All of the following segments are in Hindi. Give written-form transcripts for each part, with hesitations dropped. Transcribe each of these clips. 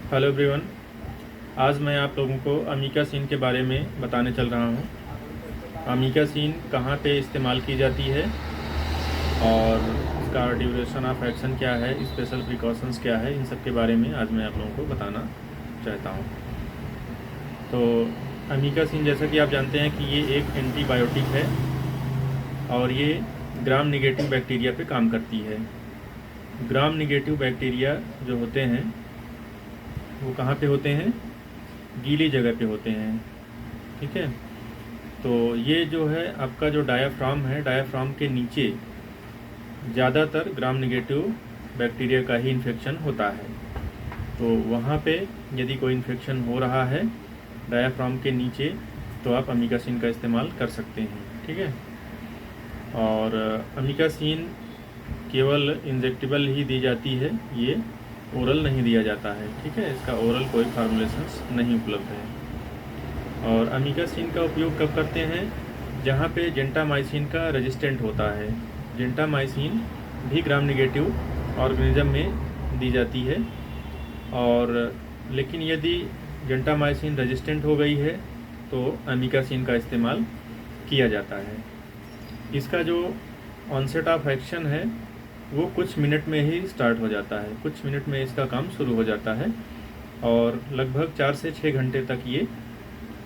Hello everyone. आज मैं आप लोगों को अमीकासिन के बारे में बताने चल रहा हूँ। अमीकासिन कहाँ पे इस्तेमाल की जाती है और इसका ड्यूरेशन ऑफ एक्शन क्या है, स्पेशल प्रिकॉशंस क्या है, इन सब के बारे में आज मैं आप लोगों को बताना चाहता हूँ। तो अमीकासिन, जैसा कि आप जानते हैं कि ये एक एंटीबायोटिक है और ये ग्राम नेगेटिव बैक्टीरिया पे काम करती है। ग्राम नेगेटिव बैक्टीरिया जो होते हैं वो कहाँ पे होते हैं? गीली जगह पे होते हैं। ठीक है, तो ये जो है आपका जो डायाफ्राम है, डायाफ्राम के नीचे ज़्यादातर ग्राम नेगेटिव बैक्टीरिया का ही इन्फेक्शन होता है। तो वहाँ पे यदि कोई इन्फेक्शन हो रहा है डायाफ्राम के नीचे तो आप अमीकासिन का इस्तेमाल कर सकते हैं। ठीक है, और अमीकासिन केवल इंजेक्टेबल ही दी जाती है, ये ओरल नहीं दिया जाता है। ठीक है, इसका ओरल कोई फार्मूलेशंस नहीं उपलब्ध है। और अमीकासिन का उपयोग कब करते हैं? जहाँ पे जेंटामाइसिन का रेजिस्टेंट होता है। जेंटामाइसिन भी ग्राम नेगेटिव ऑर्गेनिज्म में दी जाती है, और लेकिन यदि जेंटामाइसिन रेजिस्टेंट हो गई है तो अमीकासिन का इस्तेमाल किया जाता है। इसका जो ऑनसेट ऑफ एक्शन है वो कुछ मिनट में ही स्टार्ट हो जाता है, कुछ मिनट में इसका काम शुरू हो जाता है और लगभग 4 से 6 घंटे तक ये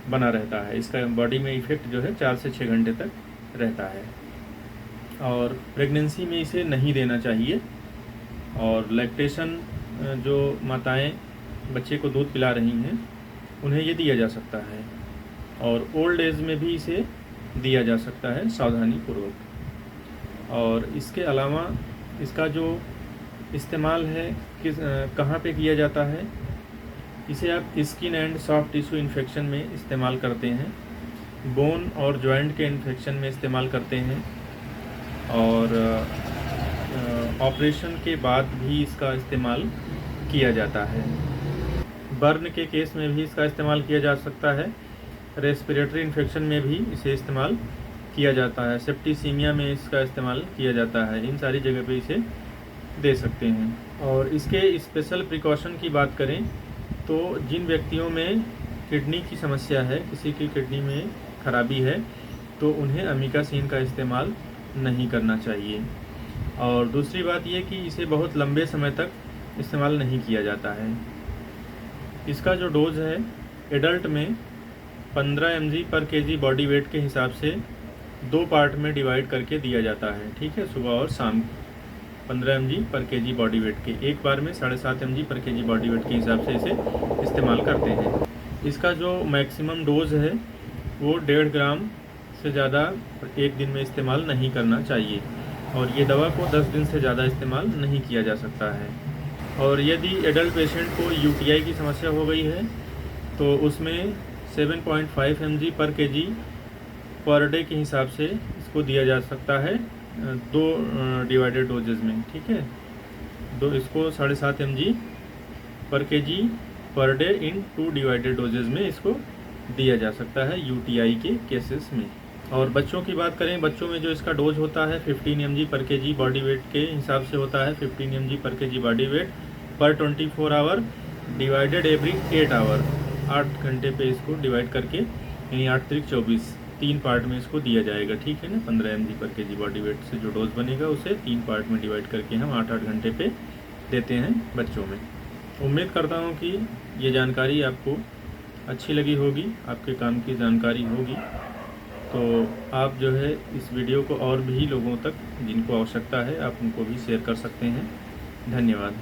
बना रहता है। इसका बॉडी में इफ़ेक्ट जो है 4 से 6 घंटे तक रहता है। और प्रेगनेंसी में इसे नहीं देना चाहिए, और लैक्टेशन जो माताएं बच्चे को दूध पिला रही हैं उन्हें ये दिया जा सकता है, और ओल्ड एज में भी इसे दिया जा सकता है सावधानीपूर्वक। और इसके अलावा इसका जो इस्तेमाल है कहाँ पे किया जाता है? इसे आप skin and soft tissue infection में इस्तेमाल करते हैं, बोन और जॉइंट के इन्फेक्शन में इस्तेमाल करते हैं, और ऑपरेशन के बाद भी इसका इस्तेमाल किया जाता है। बर्न के केस में भी इसका इस्तेमाल किया जा सकता है, रेस्पिरेटरी इन्फेक्शन में भी इसे इस्तेमाल किया जाता है, सेप्टिसीमिया में इसका इस्तेमाल किया जाता है। इन सारी जगह पे इसे दे सकते हैं। और इसके स्पेशल प्रिकॉशन की बात करें तो जिन व्यक्तियों में किडनी की समस्या है, किसी की किडनी में खराबी है, तो उन्हें अमीकासिन का इस्तेमाल नहीं करना चाहिए। और दूसरी बात ये कि इसे बहुत लंबे समय तक इस्तेमाल नहीं किया जाता है। इसका जो डोज है एडल्ट में 15 mg पर kg बॉडी वेट के हिसाब से 2 पार्ट में डिवाइड करके दिया जाता है। ठीक है, सुबह और शाम 15 mg पर kg बॉडी वेट के, एक बार में 7.5 mg पर kg बॉडी वेट के हिसाब से इसे इस्तेमाल करते हैं। इसका जो मैक्सिमम डोज है वो 1.5 ग्राम से ज़्यादा एक दिन में इस्तेमाल नहीं करना चाहिए, और ये दवा को 10 दिन से ज़्यादा इस्तेमाल नहीं किया जा सकता है। और यदि एडल्ट पेशेंट को यूटीआई की समस्या हो गई है तो उसमें 7.5 mg पर kg पर डे के हिसाब से इसको दिया जा सकता है, 2 डिवाइडेड डोजेज में। ठीक है, इसको 7.5 mg पर kg per day in 2 divided doses में इसको दिया जा सकता है यूटीआई के केसेस में। और बच्चों की बात करें, बच्चों में जो इसका डोज होता है 15 mg पर kg बॉडी वेट के हिसाब से होता है। 15 mg पर kg बॉडी वेट पर 24 आवर डिवाइडेड एवरी 8 आवर, 8 घंटे पे इसको डिवाइड करके, यानी 8 त्रिक 24, 3 पार्ट में इसको दिया जाएगा। ठीक है ना, 15 mg पर kg बॉडी वेट से जो डोज बनेगा उसे 3 पार्ट में डिवाइड करके हम 8-8 घंटे पे देते हैं बच्चों में। उम्मीद करता हूँ कि ये जानकारी आपको अच्छी लगी होगी, आपके काम की जानकारी होगी। तो आप जो है इस वीडियो को और भी लोगों तक जिनको आवश्यकता है आप उनको भी शेयर कर सकते हैं। धन्यवाद।